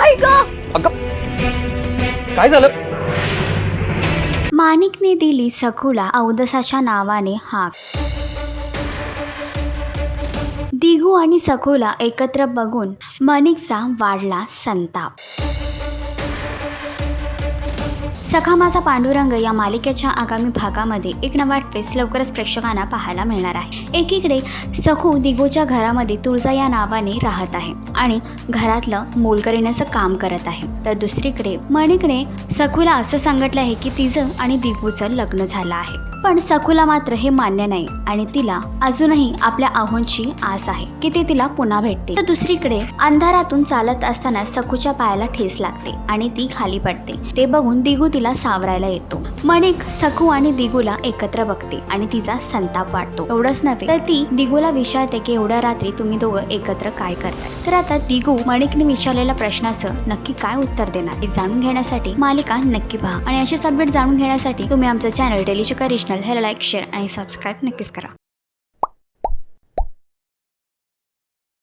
आई ग, अगं काय झालं? माणिकने दिली सखूला अवदसाच्या नावाने हाक. दिगू आणि सखूला एकत्र बघून माणिकचा वाढला संताप. सखा माझा पांडुरंग या मालिकेच्या आगामी भागामध्ये एक नवा ट्विस्ट लवकरच प्रेक्षकांना पाहायला मिळणार आहे. एकीकडे सखू दिगूच्या घरामध्ये तुळजा या नावाने राहत आहे आणि घरातलं मोलकरीण्याचं काम करत आहे, तर दुसरीकडे माणिकने सखूला असं सांगितलं आहे की तिचं आणि दिगूचं लग्न झालं आहे. पण सखूला मात्र हे मान्य नाही आणि तिला अजूनही आपल्या आहोंची आस आहे की ते तिला पुन्हा भेटते. तर दुसरीकडे अंधारातून चालत असताना सखूच्या पायाला ठेस लागते आणि ती खाली पडते. ते बघून दिगू तिला सावरायला येतो. माणिक सखू आणि दिगूला एकत्र बघते आणि तिचा संताप वाटतो. एवढंच नव्हे तर ती दिगूला विचारते की एवढ्या रात्री तुम्ही दोघं एकत्र काय करताय. तर आता दिगू माणिकने विचारलेल्या प्रश्नाचं नक्की काय उत्तर देणार हे जाणून घेण्यासाठी मालिका नक्की पहा आणि अशीच अपडेट जाणून घेण्यासाठी तुम्ही आमचं चॅनल डेली चिका रिजनल ह्याला लाईक, शेअर आणि सबस्क्राईब नक्कीच करा.